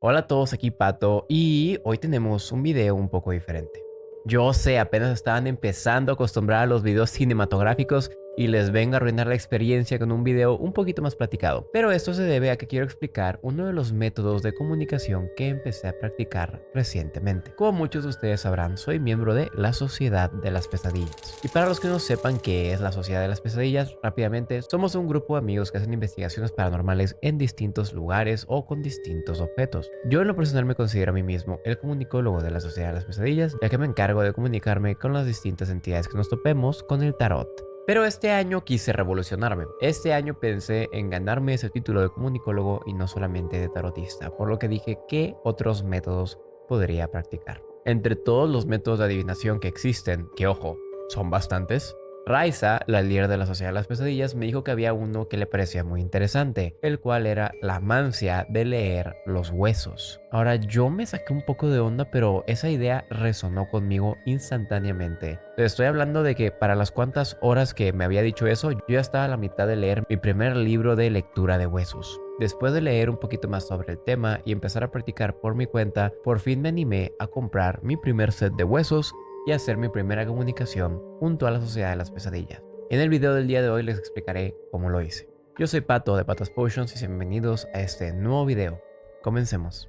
Hola a todos, aquí Pato y hoy tenemos un video un poco diferente. Yo sé, apenas estaban empezando a acostumbrar a los videos cinematográficos y les vengo a arruinar la experiencia con un video un poquito más platicado. Pero esto se debe a que quiero explicar uno de los métodos de comunicación que empecé a practicar recientemente. Como muchos de ustedes sabrán, soy miembro de la Sociedad de las Pesadillas. Y para los que no sepan qué es la Sociedad de las Pesadillas, rápidamente, somos un grupo de amigos que hacen investigaciones paranormales en distintos lugares o con distintos objetos. Yo en lo personal me considero a mí mismo el comunicólogo de la Sociedad de las Pesadillas, ya que me encargo de comunicarme con las distintas entidades que nos topemos con el tarot. Pero este año quise revolucionarme. Este año pensé en ganarme ese título de comunicólogo y no solamente de tarotista, por lo que dije qué otros métodos podría practicar. Entre todos los métodos de adivinación que existen, que ojo, son bastantes, Raiza, la líder de la Sociedad de las Pesadillas, me dijo que había uno que le parecía muy interesante, el cual era la mancia de leer los huesos. Ahora yo me saqué un poco de onda, pero esa idea resonó conmigo instantáneamente. Estoy hablando de que para las cuantas horas que me había dicho eso, yo ya estaba a la mitad de leer mi primer libro de lectura de huesos. Después de leer un poquito más sobre el tema y empezar a practicar por mi cuenta, por fin me animé a comprar mi primer set de huesos y hacer mi primera comunicación junto a la Sociedad de las Pesadillas. En el video del día de hoy les explicaré cómo lo hice. Yo soy Pato de Patos Potions y bienvenidos a este nuevo video. Comencemos.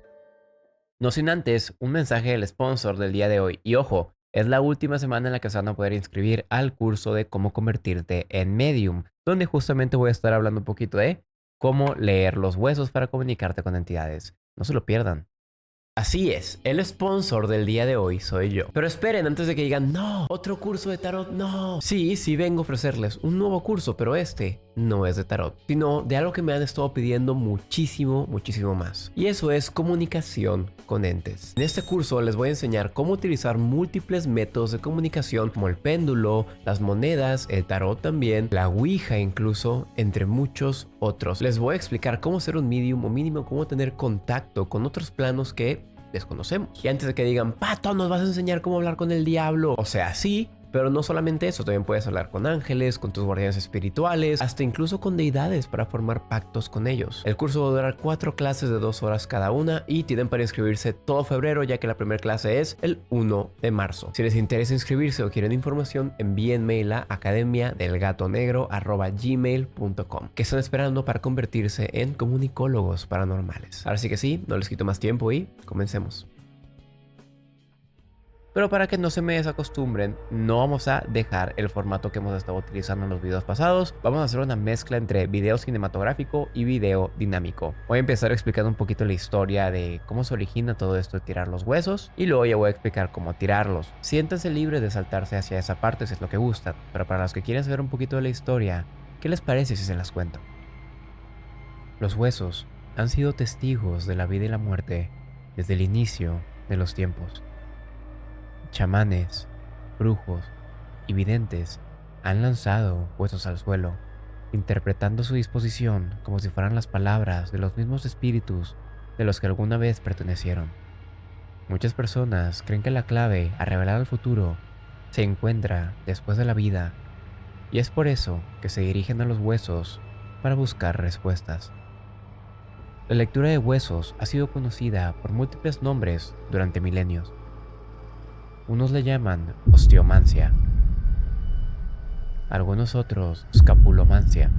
No sin antes, un mensaje del sponsor del día de hoy. Y ojo, es la última semana en la que se van a poder inscribir al curso de cómo convertirte en medium, donde justamente voy a estar hablando un poquito de cómo leer los huesos para comunicarte con entidades. No se lo pierdan. Así es, el sponsor del día de hoy soy yo. Pero esperen antes de que digan, no, otro curso de tarot, no. Sí, vengo a ofrecerles un nuevo curso, pero este no es de tarot, sino de algo que me han estado pidiendo muchísimo más. Y eso es comunicación con entes. En este curso les voy a enseñar cómo utilizar múltiples métodos de comunicación como el péndulo, las monedas, el tarot también, la ouija incluso, entre muchos otros. Les voy a explicar cómo ser un medium o mínimo cómo tener contacto con otros planos que desconocemos. Y antes de que digan, Pato, nos vas a enseñar cómo hablar con el diablo. O sea, sí, pero no solamente eso, también puedes hablar con ángeles, con tus guardianes espirituales, hasta incluso con deidades para formar pactos con ellos. El curso va a durar 4 clases de 2 horas cada una y tienen para inscribirse todo febrero, ya que la primera clase es el 1 de marzo. Si les interesa inscribirse o quieren información, envíenme a academiadelgatonegro@gmail.com, que están esperando para convertirse en comunicólogos paranormales. Ahora sí que sí, no les quito más tiempo y comencemos. Pero para que no se me desacostumbren, no vamos a dejar el formato que hemos estado utilizando en los videos pasados. Vamos a hacer una mezcla entre video cinematográfico y video dinámico. Voy a empezar explicando un poquito la historia de cómo se origina todo esto de tirar los huesos y luego ya voy a explicar cómo tirarlos. Siéntanse libres de saltarse hacia esa parte si es lo que gustan, pero para los que quieren saber un poquito de la historia, ¿qué les parece si se las cuento? Los huesos han sido testigos de la vida y la muerte desde el inicio de los tiempos. Chamanes, brujos y videntes han lanzado huesos al suelo, interpretando su disposición como si fueran las palabras de los mismos espíritus de los que alguna vez pertenecieron. Muchas personas creen que la clave a revelar el futuro se encuentra después de la vida, y es por eso que se dirigen a los huesos para buscar respuestas. La lectura de huesos ha sido conocida por múltiples nombres durante milenios. Unos le llaman osteomancia, algunos otros scapulomancia,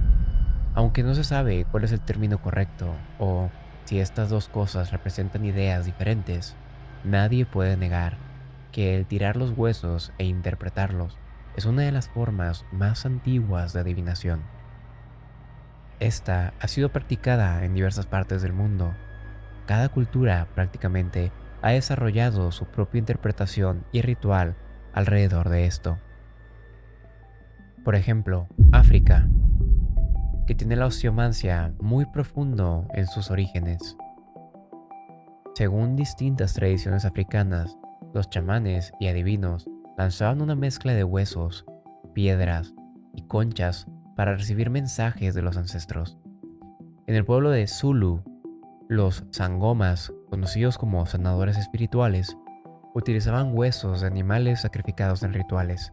aunque no se sabe cuál es el término correcto o si estas dos cosas representan ideas diferentes. Nadie puede negar que el tirar los huesos e interpretarlos es una de las formas más antiguas de adivinación. Esta ha sido practicada en diversas partes del mundo. Cada cultura prácticamente ha desarrollado su propia interpretación y ritual alrededor de esto. Por ejemplo, África, que tiene la osteomancia muy profundo en sus orígenes. Según distintas tradiciones africanas, los chamanes y adivinos lanzaban una mezcla de huesos, piedras y conchas para recibir mensajes de los ancestros. En el pueblo de Zulu, los sangomas, conocidos como sanadores espirituales, utilizaban huesos de animales sacrificados en rituales.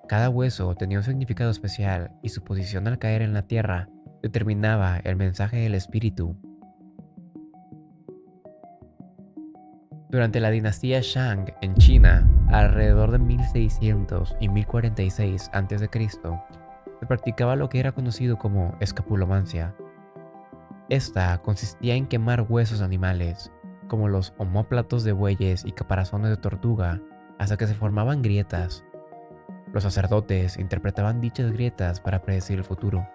Cada hueso tenía un significado especial y su posición al caer en la tierra determinaba el mensaje del espíritu. Durante la dinastía Shang en China, alrededor de 1600 y 1046 a.C., se practicaba lo que era conocido como escapulomancia. Esta consistía en quemar huesos animales, como los omóplatos de bueyes y caparazones de tortuga, hasta que se formaban grietas. Los sacerdotes interpretaban dichas grietas para predecir el futuro.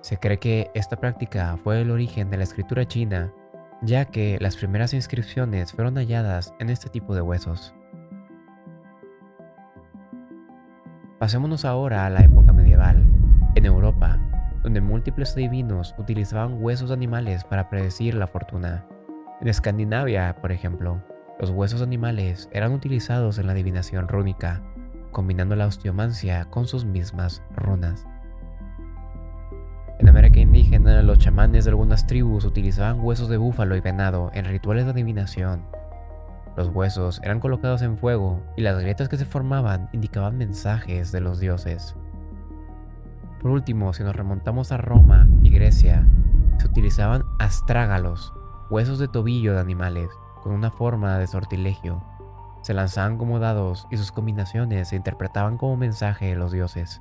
Se cree que esta práctica fue el origen de la escritura china, ya que las primeras inscripciones fueron halladas en este tipo de huesos. Pasémonos ahora a la época medieval, en Europa, donde múltiples adivinos utilizaban huesos de animales para predecir la fortuna. En Escandinavia, por ejemplo, los huesos animales eran utilizados en la adivinación rúnica, combinando la osteomancia con sus mismas runas. En América indígena, los chamanes de algunas tribus utilizaban huesos de búfalo y venado en rituales de adivinación. Los huesos eran colocados en fuego y las grietas que se formaban indicaban mensajes de los dioses. Por último, si nos remontamos a Roma y Grecia, se utilizaban astrágalos, huesos de tobillo de animales, con una forma de sortilegio. Se lanzaban como dados y sus combinaciones se interpretaban como mensaje de los dioses.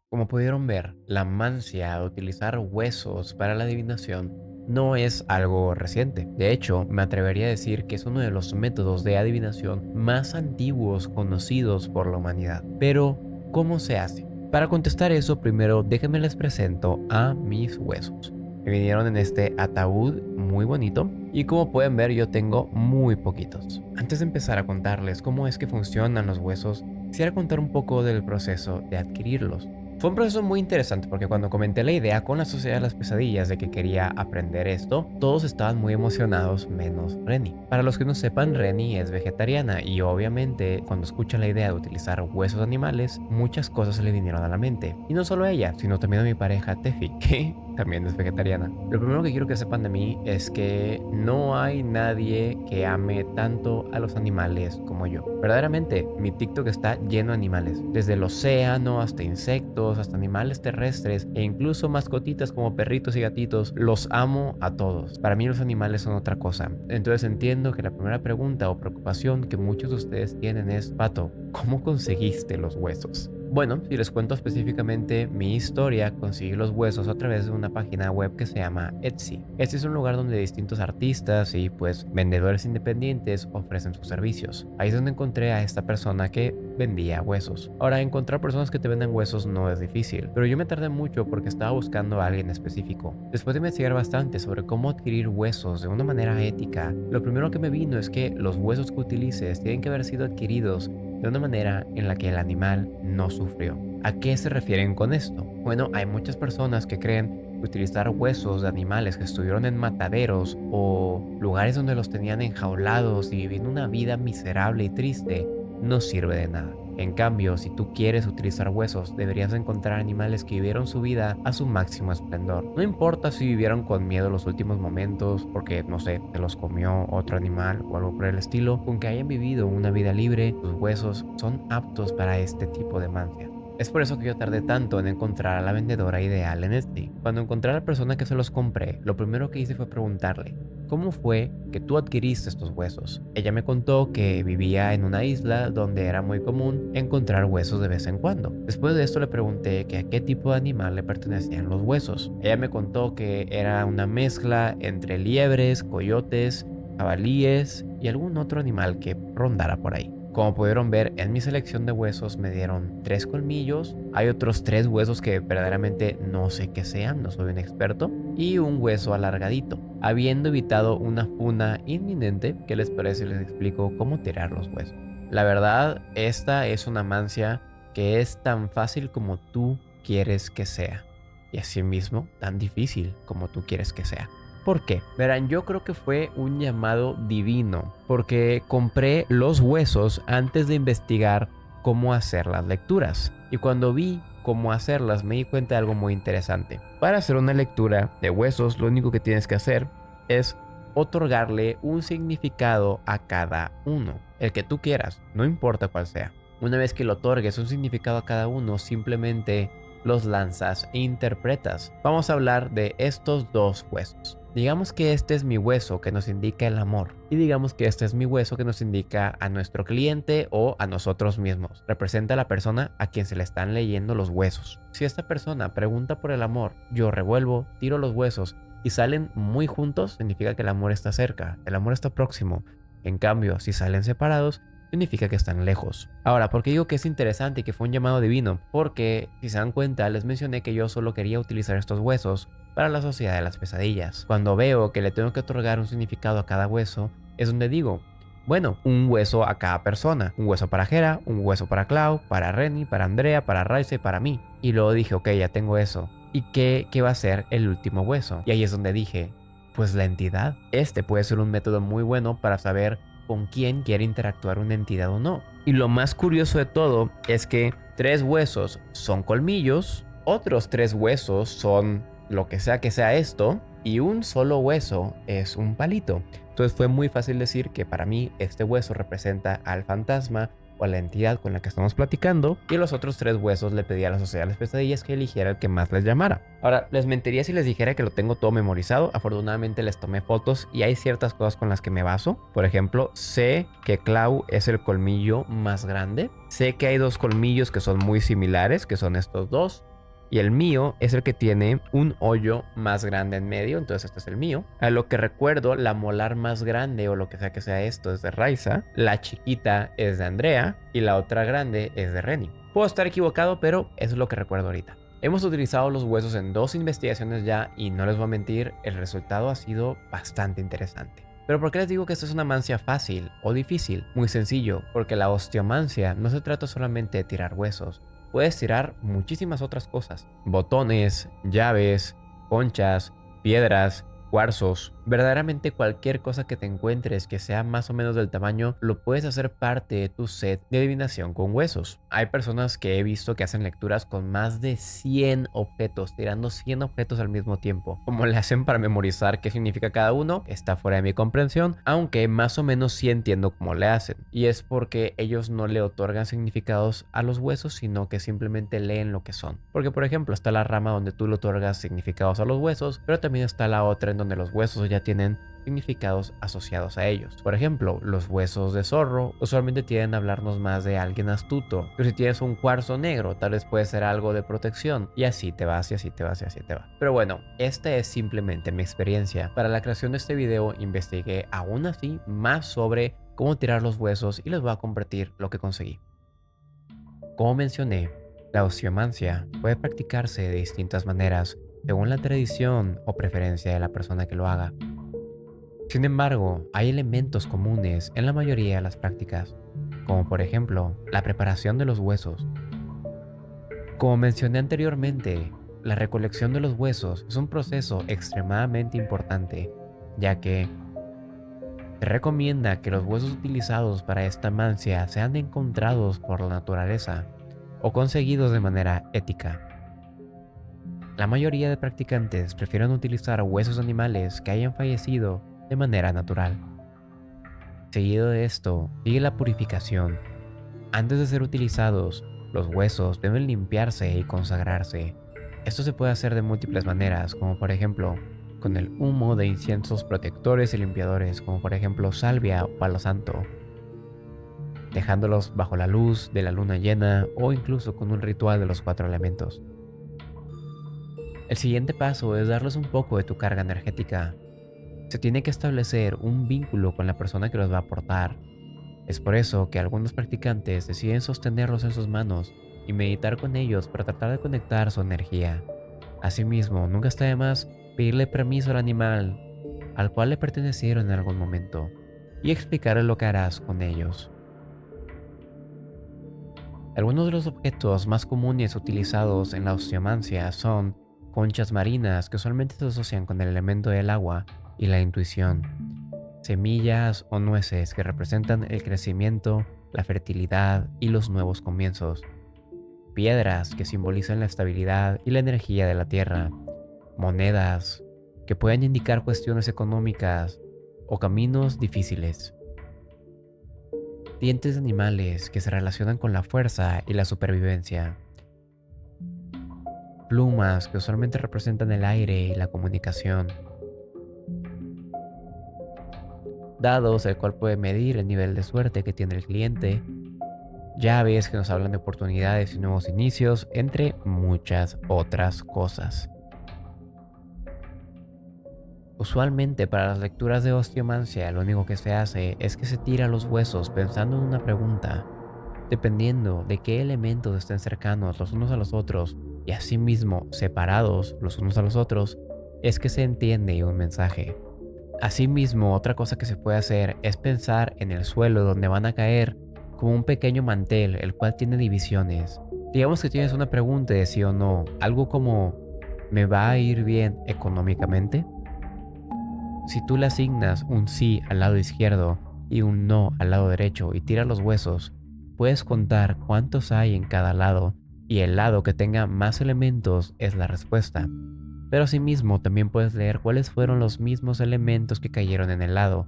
Como pudieron ver, la mancia de utilizar huesos para la adivinación no es algo reciente. De hecho, me atrevería a decir que es uno de los métodos de adivinación más antiguos conocidos por la humanidad. Pero, ¿cómo se hace? Para contestar eso, primero déjenme les presento a mis huesos. Me vinieron en este ataúd muy bonito y como pueden ver yo tengo muy poquitos. Antes de empezar a contarles cómo es que funcionan los huesos, quisiera contar un poco del proceso de adquirirlos. Fue un proceso muy interesante porque cuando comenté la idea con la Sociedad de las Pesadillas de que quería aprender esto, todos estaban muy emocionados menos Reni. Para los que no sepan, Reni es vegetariana y obviamente cuando escucha la idea de utilizar huesos de animales, muchas cosas se le vinieron a la mente. Y no solo a ella, sino también a mi pareja Tefi, que también es vegetariana. Lo primero que quiero que sepan de mí es que no hay nadie que ame tanto a los animales como yo. Verdaderamente, mi TikTok está lleno de animales, desde el océano hasta insectos, hasta animales terrestres e incluso mascotitas como perritos y gatitos. Los amo a todos. Para mí los animales son otra cosa. Entonces entiendo que la primera pregunta o preocupación que muchos de ustedes tienen es: Pato, ¿cómo conseguiste los huesos? Bueno, si les cuento específicamente mi historia, conseguí los huesos a través de una página web que se llama Etsy. Este es un lugar donde distintos artistas y pues vendedores independientes ofrecen sus servicios. Ahí es donde encontré a esta persona que vendía huesos. Ahora, encontrar personas que te vendan huesos no es difícil, pero yo me tardé mucho porque estaba buscando a alguien específico. Después de investigar bastante sobre cómo adquirir huesos de una manera ética, lo primero que me vino es que los huesos que utilices tienen que haber sido adquiridos de una manera en la que el animal no sufrió. ¿A qué se refieren con esto? Bueno, hay muchas personas que creen que utilizar huesos de animales que estuvieron en mataderos o lugares donde los tenían enjaulados y viviendo una vida miserable y triste no sirve de nada. En cambio, si tú quieres utilizar huesos, deberías encontrar animales que vivieron su vida a su máximo esplendor. No importa si vivieron con miedo los últimos momentos, porque, no sé, se los comió otro animal o algo por el estilo. Con que hayan vivido una vida libre, sus huesos son aptos para este tipo de mancia. Es por eso que yo tardé tanto en encontrar a la vendedora ideal en Etsy. Cuando encontré a la persona que se los compré, lo primero que hice fue preguntarle: ¿cómo fue que tú adquiriste estos huesos? Ella me contó que vivía en una isla donde era muy común encontrar huesos de vez en cuando. Después de esto le pregunté que a qué tipo de animal le pertenecían los huesos. Ella me contó que era una mezcla entre liebres, coyotes, jabalíes y algún otro animal que rondara por ahí. Como pudieron ver, en mi selección de huesos me dieron 3 colmillos, hay otros 3 huesos que verdaderamente no sé qué sean, no soy un experto, y un hueso alargadito. Habiendo evitado una funa inminente, ¿qué les parece si les explico cómo tirar los huesos? La verdad, esta es una mancia que es tan fácil como tú quieres que sea, y asimismo tan difícil como tú quieres que sea. ¿Por qué? Verán, yo creo que fue un llamado divino, porque compré los huesos antes de investigar cómo hacer las lecturas. Y cuando vi cómo hacerlas, me di cuenta de algo muy interesante. Para hacer una lectura de huesos, lo único que tienes que hacer es otorgarle un significado a cada uno, el que tú quieras, no importa cuál sea. Una vez que le otorgues un significado a cada uno, simplemente los lanzas e interpretas. Vamos a hablar de estos dos huesos. Digamos que este es mi hueso que nos indica el amor. Y digamos que este es mi hueso que nos indica a nuestro cliente o a nosotros mismos. Representa a la persona a quien se le están leyendo los huesos. Si esta persona pregunta por el amor, yo revuelvo, tiro los huesos y salen muy juntos, significa que el amor está cerca, el amor está próximo. En cambio, si salen separados, significa que están lejos. Ahora, ¿por qué digo que es interesante y que fue un llamado divino? Porque, si se dan cuenta, les mencioné que yo solo quería utilizar estos huesos para la sociedad de las pesadillas. Cuando veo que le tengo que otorgar un significado a cada hueso, es donde digo, bueno, un hueso a cada persona. Un hueso para Hera, un hueso para Clau, para Renny, para Andrea, para Raiza y para mí. Y luego dije, ok, ya tengo eso. ¿Y qué va a ser el último hueso? Y ahí es donde dije, pues la entidad. Este puede ser un método muy bueno para saber con quién quiere interactuar una entidad o no. Y lo más curioso de todo es que 3 huesos son colmillos, otros 3 huesos son lo que sea esto, y un solo hueso es un palito. Entonces fue muy fácil decir que para mí este hueso representa al fantasma o a la entidad con la que estamos platicando, y los otros 3 huesos le pedí a la sociedad de las pesadillas que eligiera el que más les llamara. Ahora, les mentiría si les dijera que lo tengo todo memorizado. Afortunadamente les tomé fotos y hay ciertas cosas con las que me baso. Por ejemplo, sé que Clau es el colmillo más grande. Sé que hay 2 colmillos que son muy similares, que son estos dos. Y el mío es el que tiene un hoyo más grande en medio, entonces este es el mío. A lo que recuerdo, la molar más grande o lo que sea esto es de Raiza, la chiquita es de Andrea y la otra grande es de Renny. Puedo estar equivocado, pero eso es lo que recuerdo ahorita. Hemos utilizado los huesos en 2 investigaciones ya y no les voy a mentir, el resultado ha sido bastante interesante. Pero ¿por qué les digo que esto es una mancia fácil o difícil? Muy sencillo, porque la osteomancia no se trata solamente de tirar huesos. Puedes tirar muchísimas otras cosas. Botones, llaves, conchas, piedras, cuarzos. Verdaderamente cualquier cosa que te encuentres que sea más o menos del tamaño lo puedes hacer parte de tu set de adivinación con huesos. Hay personas que he visto que hacen lecturas con más de 100 objetos, tirando 100 objetos al mismo tiempo. Como le hacen para memorizar qué significa cada uno, está fuera de mi comprensión, aunque más o menos sí entiendo cómo le hacen. Y es porque ellos no le otorgan significados a los huesos, sino que simplemente leen lo que son. Porque por ejemplo está la rama donde tú le otorgas significados a los huesos, pero también está la otra en donde los huesos ya tienen significados asociados a ellos. Por ejemplo, los huesos de zorro usualmente tienden a hablarnos más de alguien astuto, pero si tienes un cuarzo negro, tal vez puede ser algo de protección, y así te vas, y así te vas, y así te va. Pero bueno, esta es simplemente mi experiencia. Para la creación de este video investigué aún así más sobre cómo tirar los huesos y les voy a compartir lo que conseguí. Como mencioné, la osteomancia puede practicarse de distintas maneras según la tradición o preferencia de la persona que lo haga. Sin embargo, hay elementos comunes en la mayoría de las prácticas, como por ejemplo la preparación de los huesos. Como mencioné anteriormente, la recolección de los huesos es un proceso extremadamente importante, ya que se recomienda que los huesos utilizados para esta mancia sean encontrados por la naturaleza o conseguidos de manera ética. La mayoría de practicantes prefieren utilizar huesos de animales que hayan fallecido de manera natural. Seguido de esto, sigue la purificación. Antes de ser utilizados, los huesos deben limpiarse y consagrarse. Esto se puede hacer de múltiples maneras, como por ejemplo, con el humo de inciensos protectores y limpiadores, como por ejemplo salvia o palo santo, dejándolos bajo la luz de la luna llena o incluso con un ritual de los 4 elementos. El siguiente paso es darles un poco de tu carga energética. Se tiene que establecer un vínculo con la persona que los va a aportar. Es por eso que algunos practicantes deciden sostenerlos en sus manos y meditar con ellos para tratar de conectar su energía. Asimismo, nunca está de más pedirle permiso al animal al cual le pertenecieron en algún momento y explicarle lo que harás con ellos. Algunos de los objetos más comunes utilizados en la osteomancia son conchas marinas que usualmente se asocian con el elemento del agua y la intuición, semillas o nueces que representan el crecimiento, la fertilidad y los nuevos comienzos, piedras que simbolizan la estabilidad y la energía de la tierra, monedas que pueden indicar cuestiones económicas o caminos difíciles, dientes de animales que se relacionan con la fuerza y la supervivencia, plumas que usualmente representan el aire y la comunicación, dados, el cual puede medir el nivel de suerte que tiene el cliente, llaves que nos hablan de oportunidades y nuevos inicios, entre muchas otras cosas. Usualmente para las lecturas de osteomancia lo único que se hace es que se tira los huesos pensando en una pregunta. Dependiendo de qué elementos estén cercanos los unos a los otros y asimismo separados los unos a los otros, es que se entiende un mensaje. Asimismo, otra cosa que se puede hacer es pensar en el suelo donde van a caer como un pequeño mantel, el cual tiene divisiones. Digamos que tienes una pregunta de sí o no, algo como ¿me va a ir bien económicamente? Si tú le asignas un sí al lado izquierdo y un no al lado derecho y tiras los huesos, puedes contar cuántos hay en cada lado y el lado que tenga más elementos es la respuesta. Pero asimismo también puedes leer cuáles fueron los mismos elementos que cayeron en el lado.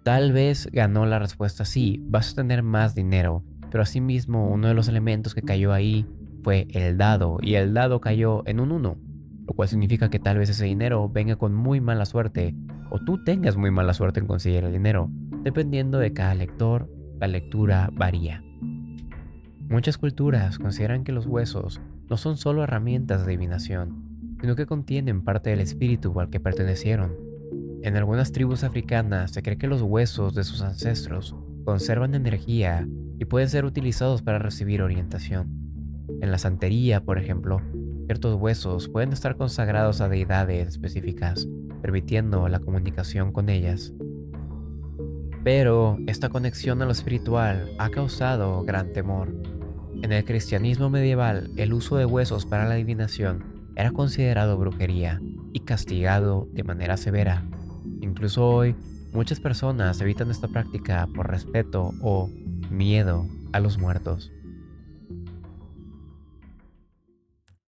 Tal vez ganó la respuesta sí, vas a tener más dinero, pero asimismo uno de los elementos que cayó ahí fue el dado y el dado cayó en un 1, lo cual significa que tal vez ese dinero venga con muy mala suerte o tú tengas muy mala suerte en conseguir el dinero. Dependiendo de cada lector, la lectura varía. Muchas culturas consideran que los huesos no son solo herramientas de adivinación, sino que contienen parte del espíritu al que pertenecieron. En algunas tribus africanas se cree que los huesos de sus ancestros conservan energía y pueden ser utilizados para recibir orientación. En la santería, por ejemplo, ciertos huesos pueden estar consagrados a deidades específicas, permitiendo la comunicación con ellas. Pero esta conexión a lo espiritual ha causado gran temor. En el cristianismo medieval, el uso de huesos para la adivinación era considerado brujería y castigado de manera severa. Incluso hoy, muchas personas evitan esta práctica por respeto o miedo a los muertos.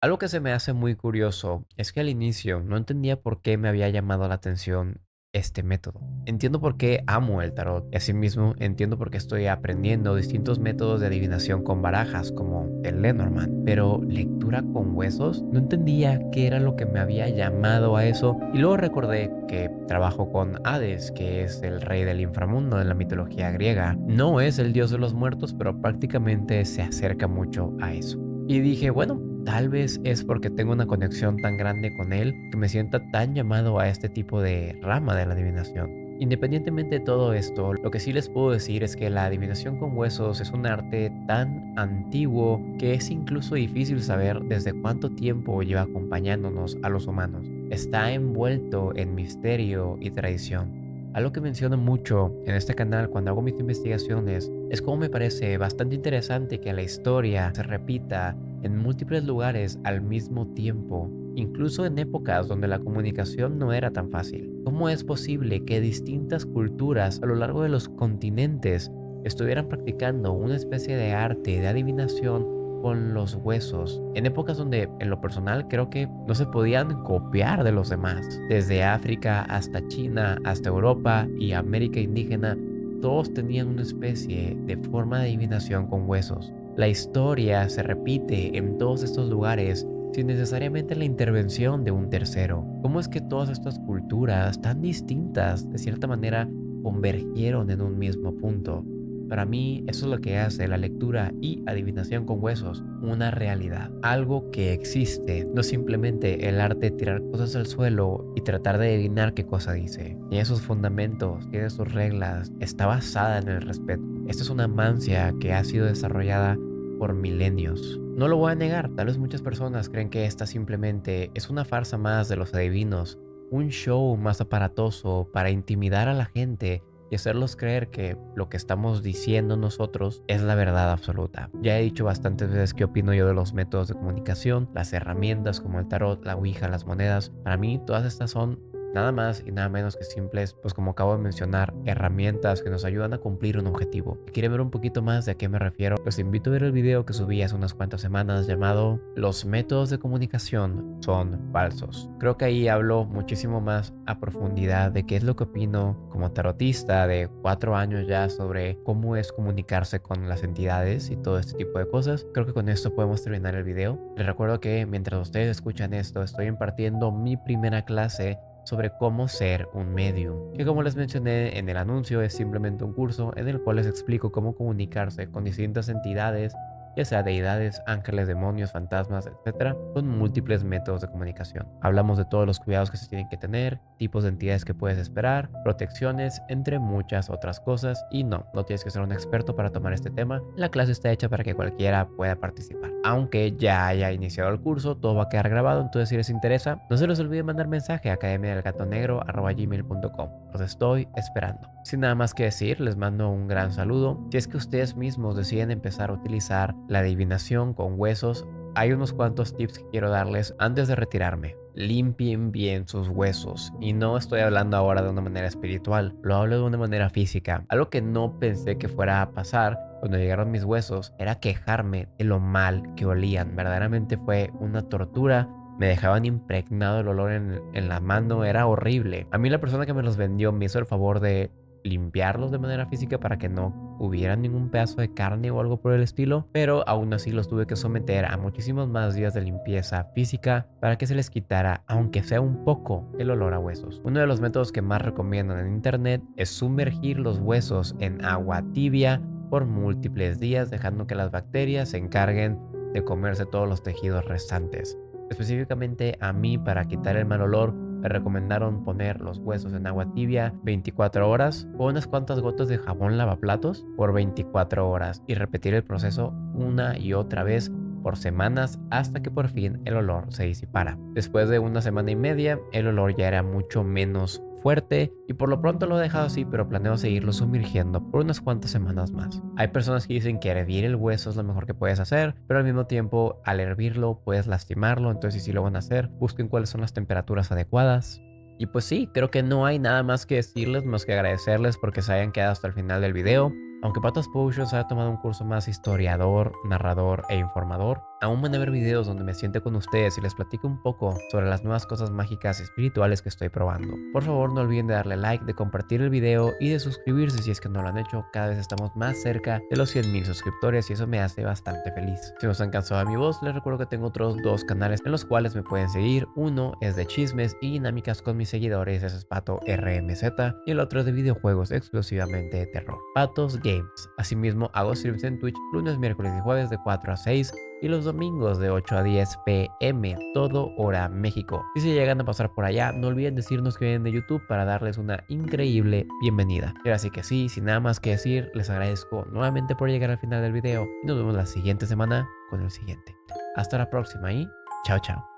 Algo que se me hace muy curioso es que al inicio no entendía por qué me había llamado la atención este método. Entiendo por qué amo el tarot y asimismo entiendo por qué estoy aprendiendo distintos métodos de adivinación con barajas como el Lenormand, pero lectura con huesos no entendía qué era lo que me había llamado a eso y luego recordé que trabajo con Hades, que es el rey del inframundo en la mitología griega. No es el dios de los muertos, pero prácticamente se acerca mucho a eso. Y dije, bueno, tal vez es porque tengo una conexión tan grande con él que me sienta tan llamado a este tipo de rama de la adivinación. Independientemente de todo esto, lo que sí les puedo decir es que la adivinación con huesos es un arte tan antiguo que es incluso difícil saber desde cuánto tiempo lleva acompañándonos a los humanos. Está envuelto en misterio y tradición. Algo que menciono mucho en este canal cuando hago mis investigaciones es cómo me parece bastante interesante que la historia se repita en múltiples lugares al mismo tiempo, incluso en épocas donde la comunicación no era tan fácil. ¿Cómo es posible que distintas culturas a lo largo de los continentes estuvieran practicando una especie de arte de adivinación con los huesos, en épocas donde en lo personal creo que no se podían copiar de los demás? Desde África hasta China, hasta Europa y América indígena, todos tenían una especie de forma de adivinación con huesos. La historia se repite en todos estos lugares sin necesariamente la intervención de un tercero. ¿Cómo es que todas estas culturas tan distintas de cierta manera convergieron en un mismo punto? Para mí, eso es lo que hace la lectura y adivinación con huesos una realidad. Algo que existe, no simplemente el arte de tirar cosas al suelo y tratar de adivinar qué cosa dice. Tiene sus fundamentos, tiene sus reglas, está basada en el respeto. Esta es una mancia que ha sido desarrollada por milenios. No lo voy a negar, tal vez muchas personas creen que esta simplemente es una farsa más de los adivinos, un show más aparatoso para intimidar a la gente y hacerlos creer que lo que estamos diciendo nosotros es la verdad absoluta. Ya he dicho bastantes veces qué opino yo de los métodos de comunicación, las herramientas como el tarot, la ouija, las monedas. Para mí todas estas son nada más y nada menos que simples, pues como acabo de mencionar, herramientas que nos ayudan a cumplir un objetivo. Si quieren ver un poquito más de a qué me refiero, los invito a ver el video que subí hace unas cuantas semanas llamado Los métodos de comunicación son falsos. Creo que ahí hablo muchísimo más a profundidad de qué es lo que opino como tarotista de 4 años ya sobre cómo es comunicarse con las entidades y todo este tipo de cosas. Creo que con esto podemos terminar el video. Les recuerdo que mientras ustedes escuchan esto, estoy impartiendo mi primera clase sobre cómo ser un medium, que como les mencioné en el anuncio es simplemente un curso en el cual les explico cómo comunicarse con distintas entidades, ya sea deidades, ángeles, demonios, fantasmas, etcétera, con múltiples métodos de comunicación. Hablamos de todos los cuidados que se tienen que tener, tipos de entidades que puedes esperar, protecciones, entre muchas otras cosas. Y no tienes que ser un experto para tomar este tema. La clase está hecha para que cualquiera pueda participar. Aunque ya haya iniciado el curso, todo va a quedar grabado, entonces si les interesa, no se les olvide mandar mensaje a academiadelgatonegro@gmail.com. Los estoy esperando. Sin nada más que decir, les mando un gran saludo. Si es que ustedes mismos deciden empezar a utilizar la adivinación con huesos, hay unos cuantos tips que quiero darles antes de retirarme. Limpien bien sus huesos, y no estoy hablando ahora de una manera espiritual, lo hablo de una manera física. Algo que no pensé que fuera a pasar cuando llegaron mis huesos era quejarme de lo mal que olían. Verdaderamente fue una tortura. Me dejaban impregnado el olor en la mano, era horrible. A mí la persona que me los vendió me hizo el favor de limpiarlos de manera física para que no hubiera ningún pedazo de carne o algo por el estilo, pero aún así los tuve que someter a muchísimos más días de limpieza física para que se les quitara, aunque sea un poco, el olor a huesos. Uno de los métodos que más recomiendan en internet es sumergir los huesos en agua tibia por múltiples días, dejando que las bacterias se encarguen de comerse todos los tejidos restantes. Específicamente a mí, para quitar el mal olor, me recomendaron poner los huesos en agua tibia 24 horas o unas cuantas gotas de jabón lavaplatos por 24 horas y repetir el proceso una y otra vez por semanas hasta que por fin el olor se disipara. Después de una semana y media, el olor ya era mucho menos fuerte y por lo pronto lo he dejado así, pero planeo seguirlo sumergiendo por unas cuantas semanas más. Hay personas que dicen que hervir el hueso es lo mejor que puedes hacer, pero al mismo tiempo al hervirlo puedes lastimarlo, entonces si lo van a hacer, busquen cuáles son las temperaturas adecuadas. Y pues sí, creo que no hay nada más que decirles, más que agradecerles porque se hayan quedado hasta el final del video. Aunque Patos Potions haya tomado un curso más historiador, narrador e informador, aún van a ver videos donde me siente con ustedes y les platico un poco sobre las nuevas cosas mágicas y espirituales que estoy probando. Por favor, no olviden de darle like, de compartir el video y de suscribirse si es que no lo han hecho. Cada vez estamos más cerca de los 100,000 suscriptores y eso me hace bastante feliz. Si no se han cansado de mi voz, les recuerdo que tengo otros dos canales en los cuales me pueden seguir. Uno es de chismes y dinámicas con mis seguidores, ese es Pato RMZ, y el otro es de videojuegos exclusivamente de terror, Patos Games. Asimismo, hago streams en Twitch lunes, miércoles y jueves de 4 a 6 y los domingos de 8 a 10 p.m. todo hora México. Si se llegan a pasar por allá, no olviden decirnos que vienen de YouTube para darles una increíble bienvenida. Pero así que sí, sin nada más que decir, les agradezco nuevamente por llegar al final del video y nos vemos la siguiente semana con el siguiente. Hasta la próxima y chao chao.